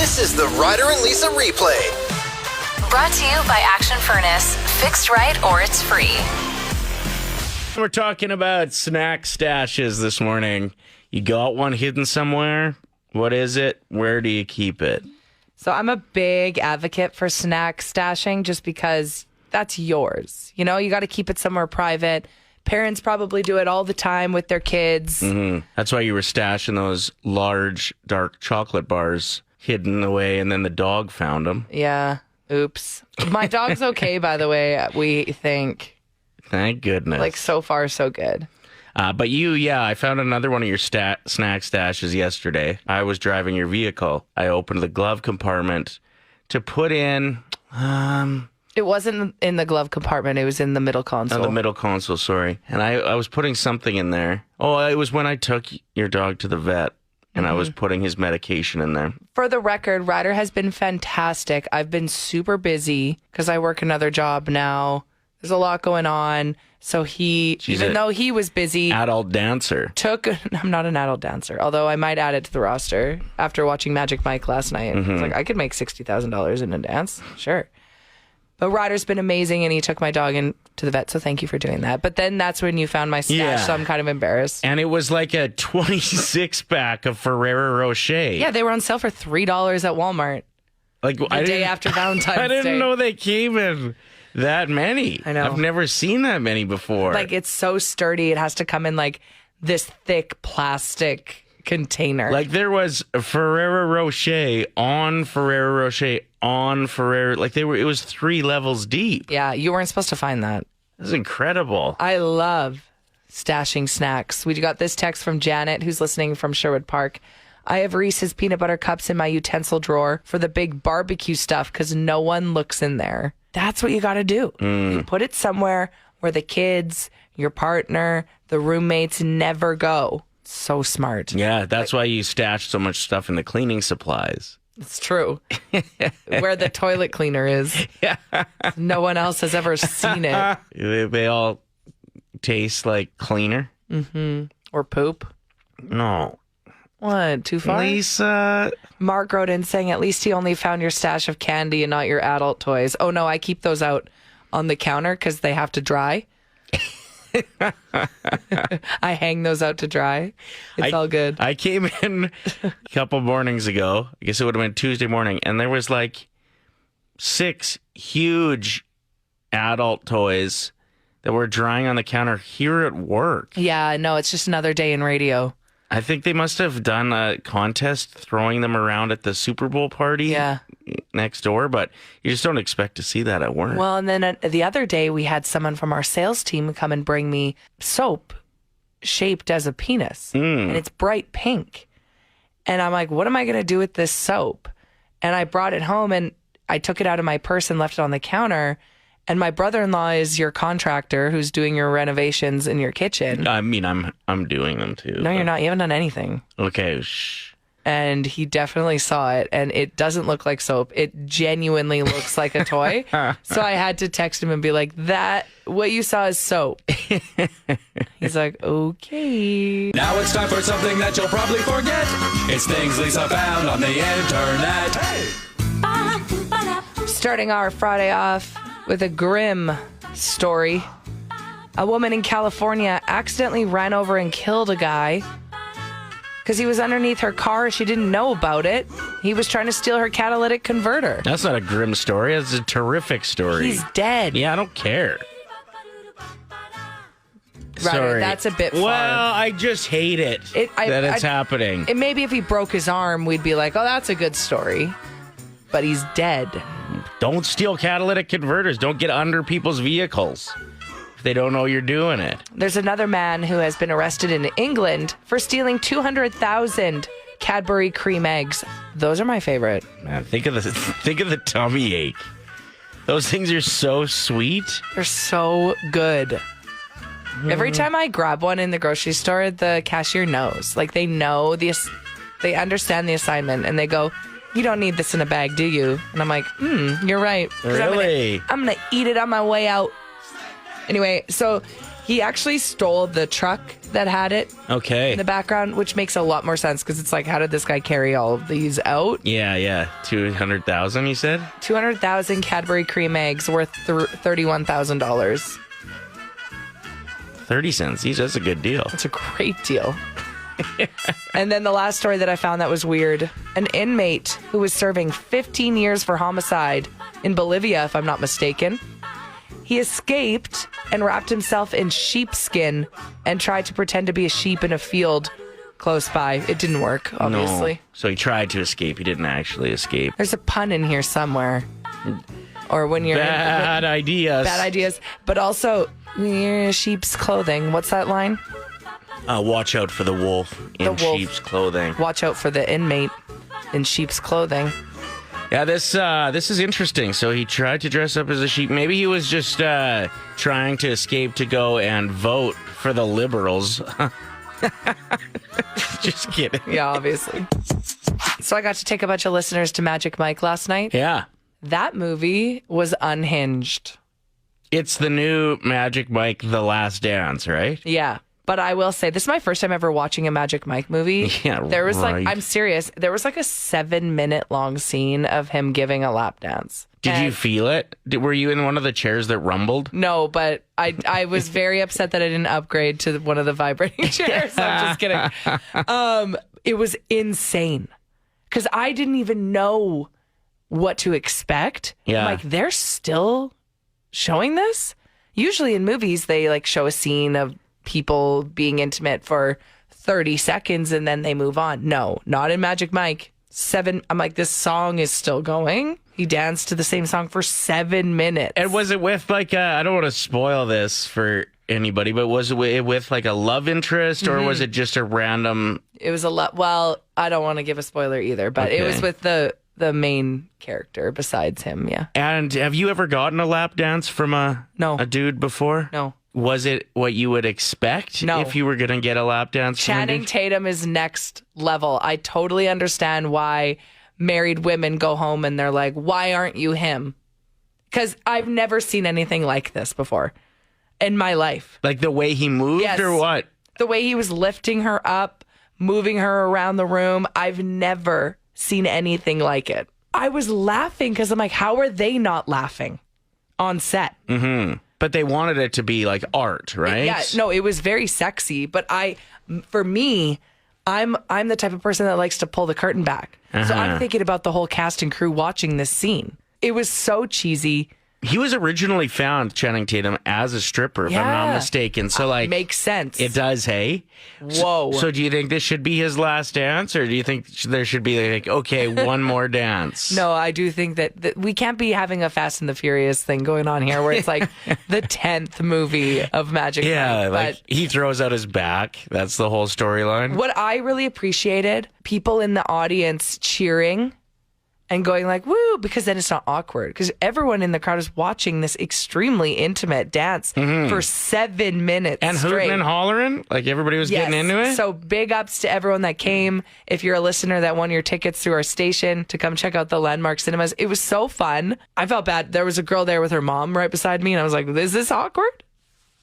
This is the Ryder and Lisa replay. Brought to you by Action Furnace. Fixed right or it's free. We're talking about snack stashes this morning. You got one hidden somewhere? What is it? Where do you keep it? So I'm a big advocate for snack stashing just because that's yours. You know, you got to keep it somewhere private. Parents probably do it all the time with their kids. Mm-hmm. That's why you were stashing those large, dark chocolate bars hidden away, and then the dog found them. Yeah. Oops. My dog's okay, by the way, we think. Thank goodness. Like, so far, so good. But I found another one of your snack stashes yesterday. I was driving your vehicle. I opened the glove compartment to put in... It wasn't in the glove compartment. It was in the middle console. Oh, the middle console, sorry. And I was putting something in there. Oh, it was when I took your dog to the vet, and I was putting his medication in there. For the record, Ryder has been fantastic. I've been super busy because I work another job now. There's a lot going on. So even though he was busy... Adult dancer. I'm not an adult dancer, although I might add it to the roster. After watching Magic Mike last night, I was like, I could make $60,000 in a dance. Sure. But Ryder's been amazing, and he took my dog in to the vet, so thank you for doing that. But then that's when you found my stash, so I'm kind of embarrassed. And it was like a 26-pack of Ferrero Rocher. Yeah, they were on sale for $3 at Walmart. Like the day after Valentine's Day. I didn't know they came in that many. I know. I've never seen that many before. Like, it's so sturdy. It has to come in like this thick plastic container. Like, there was a Ferrero Rocher on Ferrero Rocher on Ferrero. Like, it was 3 levels deep. Yeah, you weren't supposed to find that. This is incredible. I love stashing snacks. We got this text from Janet, who's listening from Sherwood Park. I have Reese's peanut butter cups in my utensil drawer for the big barbecue stuff because no one looks in there. That's what you got to do. You put it somewhere where the kids, your partner, the roommates never go. So smart. Yeah, that's why you stash so much stuff in the cleaning supplies. It's true. Where the toilet cleaner is. Yeah. No one else has ever seen it. They all taste like cleaner. Mm-hmm. Or poop. No. What? Too far? Lisa. Mark wrote in saying, at least he only found your stash of candy and not your adult toys. Oh, no, I keep those out on the counter because they have to dry. I hang those out to dry. It's all good. I came in a couple mornings ago. I guess it would have been Tuesday morning. And there was like 6 huge adult toys that were drying on the counter here at work. Yeah, no, it's just another day in radio. I think they must have done a contest throwing them around at the Super Bowl party next door, but you just don't expect to see that at work. Well, and then the other day we had someone from our sales team come and bring me soap shaped as a penis, and it's bright pink. And I'm like, what am I going to do with this soap? And I brought it home, and I took it out of my purse and left it on the counter. And my brother-in-law is your contractor who's doing your renovations in your kitchen. I mean, I'm doing them too. No, you're not. You haven't done anything. Okay, shh. And he definitely saw it, and it doesn't look like soap. It genuinely looks like a toy. So I had to text him and be like, what you saw is soap. He's like, okay. Now it's time for something that you'll probably forget. It's things Lisa found on the internet. Starting our Friday off with a grim story. A woman in California accidentally ran over and killed a guy because he was underneath her car. She didn't know about it. He was trying to steal her catalytic converter. That's not a grim story. That's a terrific story. He's dead. Yeah, I don't care. Ryder, that's a bit far. Well, I just hate it that it's happening. And maybe if he broke his arm, we'd be like, oh, that's a good story. But he's dead. Don't steal catalytic converters. Don't get under people's vehicles if they don't know you're doing it. There's another man who has been arrested in England for stealing 200,000 Cadbury cream eggs. Those are my favorite. Man, think of the tummy ache. Those things are so sweet. They're so good. Every time I grab one in the grocery store, the cashier knows. Like, they know they understand the assignment, and they go, you don't need this in a bag, do you? And I'm like, you're right. Really? I'm gonna eat it on my way out. Anyway, so He actually stole the truck that had it Okay. in the background, which makes a lot more sense because it's like, how did this guy carry all of these out? Yeah. 200,000, you said? 200,000 Cadbury cream eggs worth $31,000. 30 cents. Geez, that's a good deal. It's a great deal. And then the last story that I found that was weird. An inmate who was serving 15 years for homicide in Bolivia, if I'm not mistaken. He escaped and wrapped himself in sheepskin and tried to pretend to be a sheep in a field close by. It didn't work, obviously. No. So he tried to escape. He didn't actually escape. There's a pun in here somewhere. Or when you're Bad ideas. Bad ideas. But also, when you're in sheep's clothing. What's that line? Watch out for the wolf in The wolf. sheep's clothing. Watch out for the inmate in sheep's clothing. Yeah, this is interesting. So he tried to dress up as a sheep. Maybe he was just trying to escape to go and vote for the Liberals. Just kidding. Yeah, obviously. So I got to take a bunch of listeners to Magic Mike last night. Yeah. That movie was unhinged. It's the new Magic Mike The Last Dance, right? Yeah. But I will say, this is my first time ever watching a Magic Mike movie. Yeah, there was right. I'm serious. There was like a 7-minute long scene of him giving a lap dance. Did you And- feel it? Were you in one of the chairs that rumbled? No, but I was very upset that I didn't upgrade to one of the vibrating chairs. I'm just kidding. It was insane because I didn't even know what to expect. Yeah. I'm like, they're still showing this? Usually in movies, they like show a scene of people being intimate for 30 seconds and then they move on. No, not in Magic Mike. I'm like, this song is still going. He danced to the same song for 7 minutes. And was it with like I don't want to spoil this for anybody, but was it with like a love interest or was it just a random? It was a lot. Well, I don't want to give a spoiler either, but it Okay. was with the main character besides him. Yeah. And have you ever gotten a lap dance from a No. dude before? No. Was it what you would expect No. if you were going to get a lap dance? from a Channing dude? Tatum is next level. I totally understand why married women go home and they're like, why aren't you him? Because I've never seen anything like this before in my life. Like the way he moved Yes. or what? The way he was lifting her up, moving her around the room, I've never seen anything like it. I was laughing because I'm like, how are they not laughing on set? But they wanted it to be like art, right? Yeah, no, it was very sexy. But for me, I'm the type of person that likes to pull the curtain back. So I'm thinking about the whole cast and crew watching this scene. It was so cheesy. He was originally found, Channing Tatum, as a stripper, if I'm not Yeah. mistaken. So like, Makes sense. it does, hey? Whoa. So do you think this should be his last dance, or do you think there should be like, okay, one more dance? No, I do think that we can't be having a Fast and the Furious thing going on here where it's like the 10th movie of Magic Yeah, Mike. like he throws out his back. That's the whole storyline. What I really appreciated, people in the audience cheering and going like, woo, because then it's not awkward. Because everyone in the crowd is watching this extremely intimate dance for 7 minutes And straight. hooting and hollering, like everybody was getting into it. So big ups to everyone that came. If you're a listener that won your tickets through our station to come check out the Landmark Cinemas, it was so fun. I felt bad. There was a girl there with her mom right beside me, and I was like, is this awkward?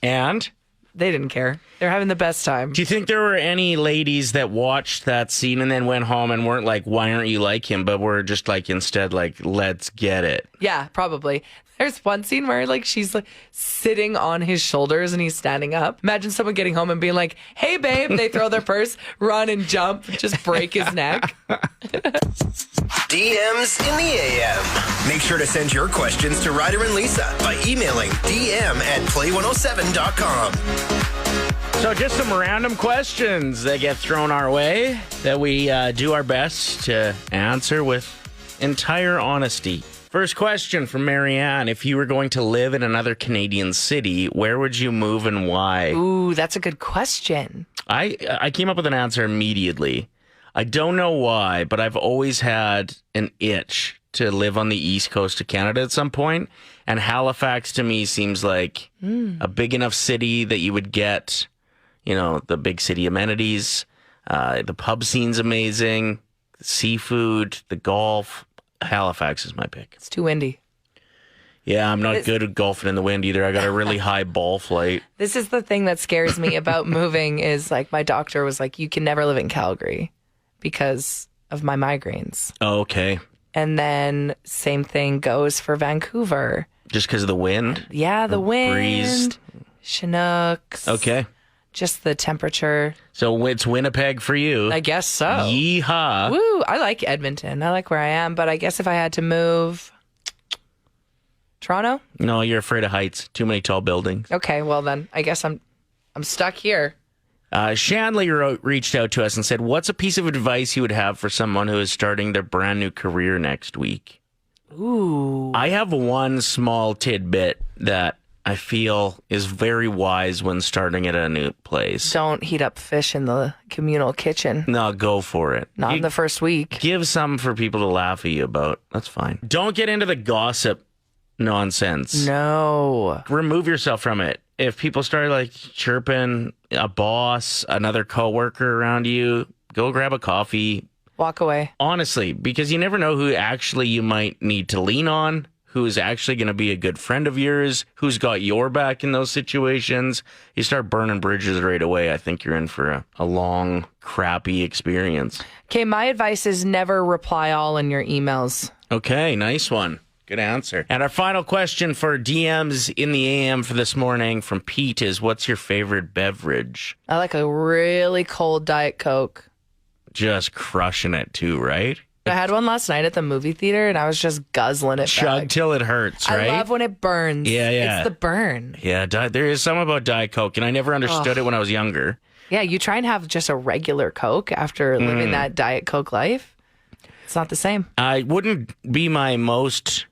And They didn't care. They're having the best time. do you think there were any ladies that watched that scene and then went home and weren't like, why aren't you like him? But were just like, instead, like, let's get it. Yeah, probably. There's one scene where like she's like sitting on his shoulders and he's standing up. Imagine someone getting home and being like, "Hey babe," they throw their purse, run and jump, just break his neck. DMs in the AM. Make sure to send your questions to Ryder and Lisa by emailing dm@play107.com. So just some random questions that get thrown our way that we do our best to answer with entire honesty. First question from Marianne. If you were going to live in another Canadian city, where would you move and why? Ooh, that's a good question. I came up with an answer immediately. I don't know why, but I've always had an itch to live on the east coast of Canada at some point. And Halifax to me seems like a big enough city that you would get, you know, the big city amenities. The pub scene's amazing. The seafood, the golf. Halifax is my pick. It's too windy. Yeah, I'm not good at golfing in the wind either. I got a really high ball flight. This is the thing that scares me about moving is like my doctor was like, you can never live in Calgary because of my migraines. Oh, okay. And then same thing goes for Vancouver. Just because of the wind? Yeah, the wind, breeze. Chinooks. Okay. Just the temperature. So it's Winnipeg for you. I guess so. Yeehaw. Woo, I like Edmonton. I like where I am, but I guess if I had to move... Toronto? No, you're afraid of heights. Too many tall buildings. Okay, well then, I guess I'm stuck here. Shanley reached out to us and said, what's a piece of advice you would have for someone who is starting their brand new career next week? Ooh. I have one small tidbit that I feel is very wise when starting at a new place. Don't heat up fish in the communal kitchen. No, go for it. Not in the first week. Give some for people to laugh at you about. That's fine. Don't get into the gossip nonsense. No. Remove yourself from it. If people start like chirping a boss, another coworker around you, go grab a coffee. Walk away. Honestly, because you never know who actually you might need to lean on, who is actually going to be a good friend of yours, who's got your back in those situations. You start burning bridges right away, I think you're in for a long, crappy experience. Okay, my advice is never reply all in your emails. Okay, nice one. Good answer. And our final question for DMs in the AM for this morning from Pete is, what's your favorite beverage? I like a really cold Diet Coke. Just crushing it too, right? I had one last night at the movie theater and I was just guzzling it Chug back. till it hurts, right? I love when it burns. Yeah. It's the burn. Yeah, there is something about Diet Coke, and I never understood it when I was younger. Yeah, you try and have just a regular Coke after living that Diet Coke life. It's not the same. I wouldn't be my most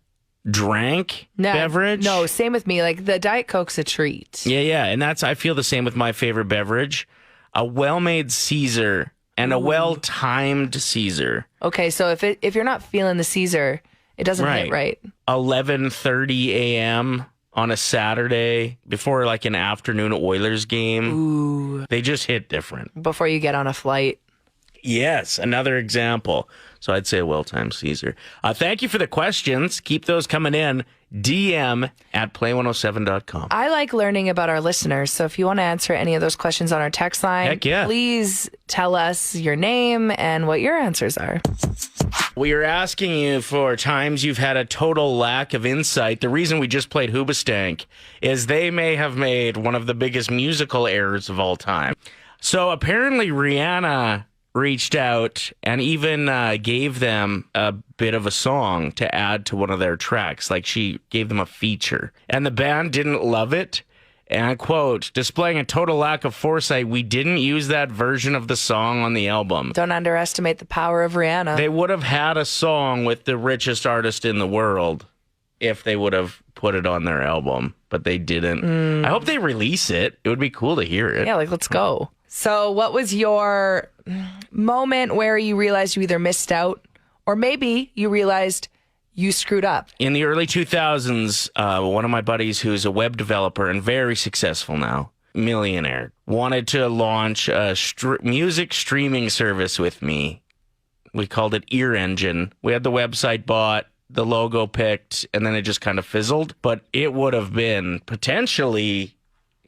drank beverage. No, same with me. Like the Diet Coke's a treat. Yeah. And I feel the same with my favorite beverage. A well-made Caesar and a well-timed Caesar. Okay, so if you're not feeling the Caesar, it doesn't hit right. 11:30 a.m. on a Saturday before like an afternoon Oilers game. Ooh. They just hit different. Before you get on a flight. Yes, another example. So I'd say a well-timed Caesar. Thank you for the questions. Keep those coming in. DM at play107.com. I like learning about our listeners. So if you want to answer any of those questions on our text line, Heck yeah. Please tell us your name and what your answers are. We are asking you for times you've had a total lack of insight. The reason we just played Hoobastank is they may have made one of the biggest musical errors of all time. So apparently Rihanna reached out and even gave them a bit of a song to add to one of their tracks. Like she gave them a feature. And the band didn't love it. And quote, displaying a total lack of foresight, we didn't use that version of the song on the album. Don't underestimate the power of Rihanna. They would have had a song with the richest artist in the world if they would have put it on their album, but they didn't. I hope they release it. It would be cool to hear it. Yeah, like let's go. So what was your moment where you realized you either missed out or maybe you realized you screwed up? In the early 2000s, one of my buddies who's a web developer and very successful now, millionaire, wanted to launch a music streaming service with me. We called it Ear Engine. We had the website bought, the logo picked, and then it just kind of fizzled. But it would have been potentially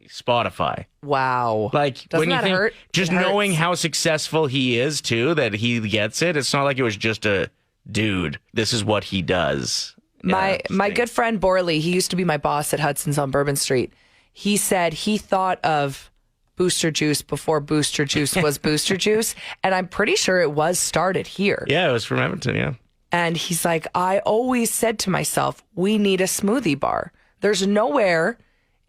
Spotify. Wow. Like, Doesn't when you that think, hurt? just It hurts. knowing how successful he is too, that he gets it. It's not like it was just a dude. This is what he does. My good friend Borley, he used to be my boss at Hudson's on Bourbon Street. He said he thought of Booster Juice before Booster Juice was Booster Juice. And I'm pretty sure it was started here. Yeah, it was from Edmonton, yeah. And he's like, I always said to myself, we need a smoothie bar. There's nowhere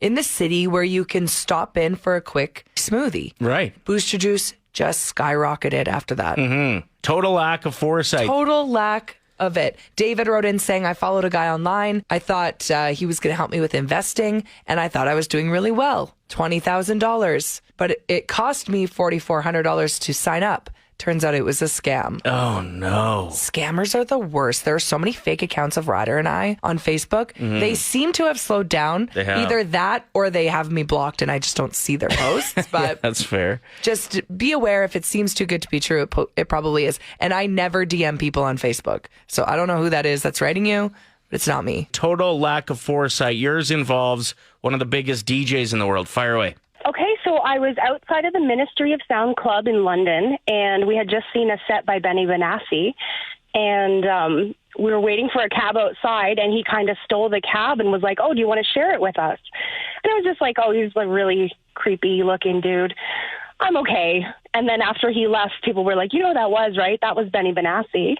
in the city where you can stop in for a quick smoothie. Right. Booster Juice just skyrocketed after that. Total lack of foresight. Total lack of it. David wrote in saying, I followed a guy online. I thought he was going to help me with investing, and I thought I was doing really well. $20,000. But it cost me $4,400 to sign up. Turns out it was a scam. Oh, no. Scammers are the worst. There are so many fake accounts of Ryder and I on Facebook. They seem to have slowed down. They have. Either that or they have me blocked and I just don't see their posts. But That's fair. just be aware if it seems too good to be true, it probably is. And I never DM people on Facebook. So I don't know who that is that's writing you. but it's not me. Total lack of foresight. Yours involves one of the biggest DJs in the world. Fire away. Okay, so I was outside of the Ministry of Sound Club in London, and we had just seen a set by Benny Benassi, and we were waiting for a cab outside, and he kind of stole the cab and was like, oh, do you want to share it with us? And I was just like, oh, he's a really creepy-looking dude. I'm okay. And then after he left, people were like, you know who that was, right? That was Benny Benassi.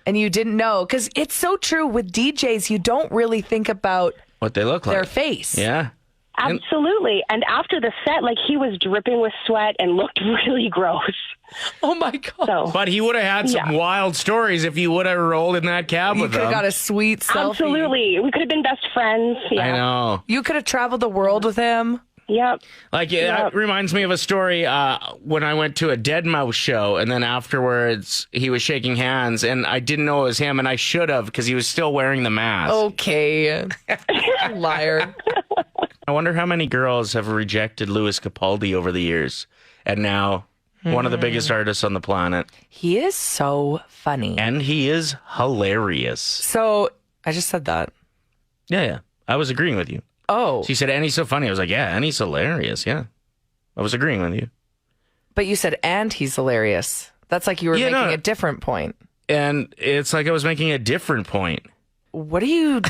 And you didn't know, because it's so true with DJs, you don't really think about What they look like. their face. Yeah. Absolutely. And after the set, like, he was dripping with sweat and looked really gross. Oh, my God. So, But he would have had some wild stories if you would have rolled in that cab You with could have him. got a sweet selfie. absolutely. We could have been best friends. Yeah. I know. You could have traveled the world with him. Yep. Like, it reminds me of a story when I went to a Deadmau5 show, and then afterwards he was shaking hands, and I didn't know it was him, and I should have, because he was still wearing the mask. Okay. Liar. I wonder how many girls have rejected Louis Capaldi over the years, and now one of the biggest artists on the planet. He is so funny. And he is hilarious. So, I just said that. Yeah. I was agreeing with you. Oh, She said, and he's so funny. I was like, yeah, and he's hilarious. Yeah. I was agreeing with you. but you said, and he's hilarious. That's like you were Yeah, making no. a different point. And it's like I was making a different point. What are you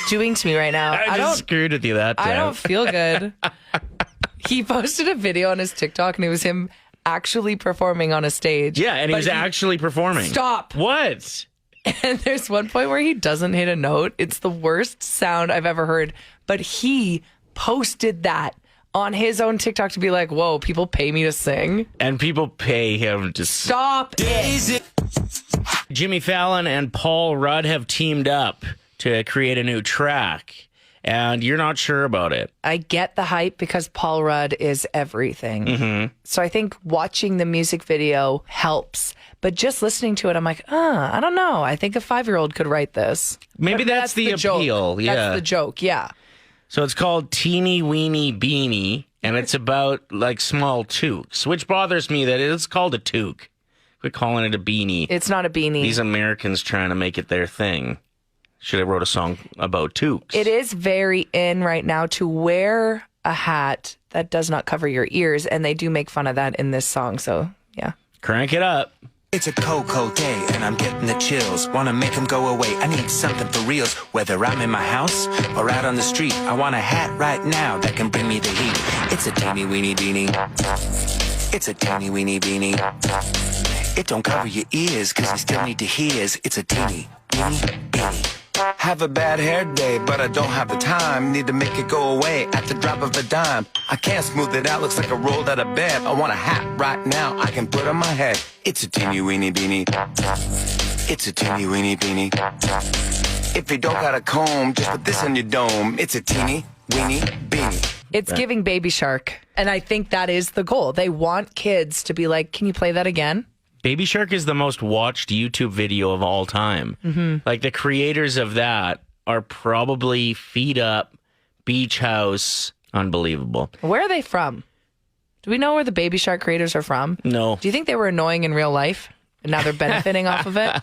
doing to me right now? I just screwed with you that time. I don't feel good. He posted a video on his TikTok, and it was him actually performing on a stage. Yeah, and he But was actually performing. Stop. What? And there's one point where he doesn't hit a note. It's the worst sound I've ever heard. But he posted that on his own TikTok to be like, whoa, people pay me to sing. And people pay him to Stop it. Jimmy Fallon and Paul Rudd have teamed up to create a new track, and you're not sure about it. I get the hype because Paul Rudd is everything. Mm-hmm. So I think watching the music video helps. But just listening to it, I'm like, I don't know. I think a 5-year-old could write this. Maybe But that's the joke. appeal. Yeah. That's the joke. Yeah. So it's called Teeny Weeny Beanie, and it's about like small toques, which bothers me that it's called a toque. Quit calling it a beanie. It's not a beanie. These Americans trying to make it their thing. Should have wrote a song about toques. It is very in right now to wear a hat that does not cover your ears, and they do make fun of that in this song. So, yeah. Crank it up. It's a cold, cold day, and I'm getting the chills. Wanna make them go away, I need something for reals. Whether I'm in my house or out on the street, I want a hat right now that can bring me the heat. It's a teeny weeny beanie. It's a teeny weeny beanie. It don't cover your ears, cause you still need to hear. It's a teeny weeny beanie. Have a bad hair day, but I don't have the time. Need to make it go away at the drop of a dime. I can't smooth it out, looks like I rolled out of bed. I want a hat right now, I can put on my head. It's a teeny weeny beanie. It's a teeny weeny beanie. If you don't got a comb, just put this on your dome. It's a teeny weeny beanie. It's giving Baby Shark. And I think that is the goal. They want kids to be like, can you play that again? Baby Shark is the most watched YouTube video of all time. Mm-hmm. Like the creators of that are probably feet up, beach house, unbelievable. Where are they from? Do we know where the Baby Shark creators are from? No. Do you think they were annoying in real life? And now they're benefiting off of it?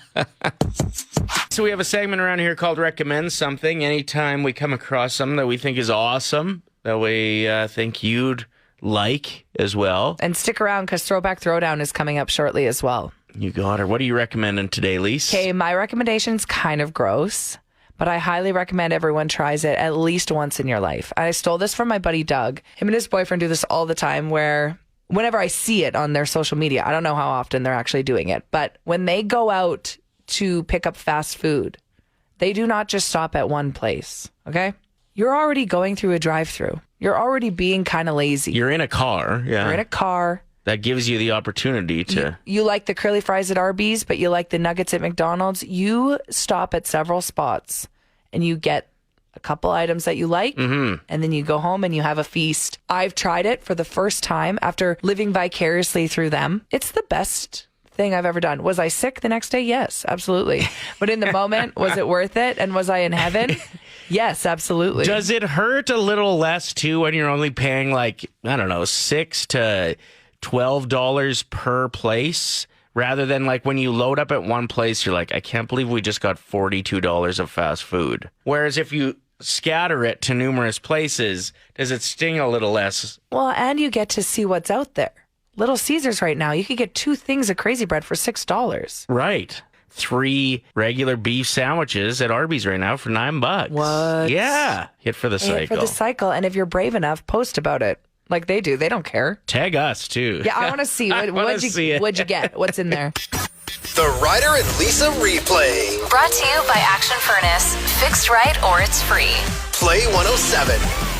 So we have a segment around here called Recommend Something. Anytime we come across something that we think is awesome, that we think you'd like as well. And stick around because Throwback Throwdown is coming up shortly as well. You got her. What are you recommending today, Lise? Okay, my recommendation's kind of gross, but I highly recommend everyone tries it at least once in your life. I stole this from my buddy Doug. Him and his boyfriend do this all the time where whenever I see it on their social media, I don't know how often they're actually doing it, but when they go out to pick up fast food, they do not just stop at one place, okay? You're already going through a drive-through. You're already being kind of lazy. You're in a car. Yeah. You're in a car. That gives you the opportunity to... You like the curly fries at Arby's, but you like the nuggets at McDonald's. You stop at several spots and you get a couple items that you like, and then you go home and you have a feast. I've tried it for the first time after living vicariously through them. It's the best thing I've ever done. Was I sick the next day? Yes, absolutely. But in the moment, was it worth it? And was I in heaven? Yes, absolutely. Does it hurt a little less too when you're only paying like, I don't know, $6 to $12 per place Rather than like when you load up at one place, you're like, I can't believe we just got $42 of fast food. Whereas if you scatter it to numerous places, does it sting a little less? Well, and you get to see what's out there. Little Caesars right now, you could get 2 things of Crazy Bread for $6. Right. 3 regular beef sandwiches at Arby's right now for $9. What? Yeah. Hit for the cycle. Hit for the cycle. And if you're brave enough, post about it. Like they do. They don't care. Tag us, too. Yeah, I want to see. What'd you get? What's in there? The Ryder and Lisa replay. Brought to you by Action Furnace. Fixed right or it's free. Play 107.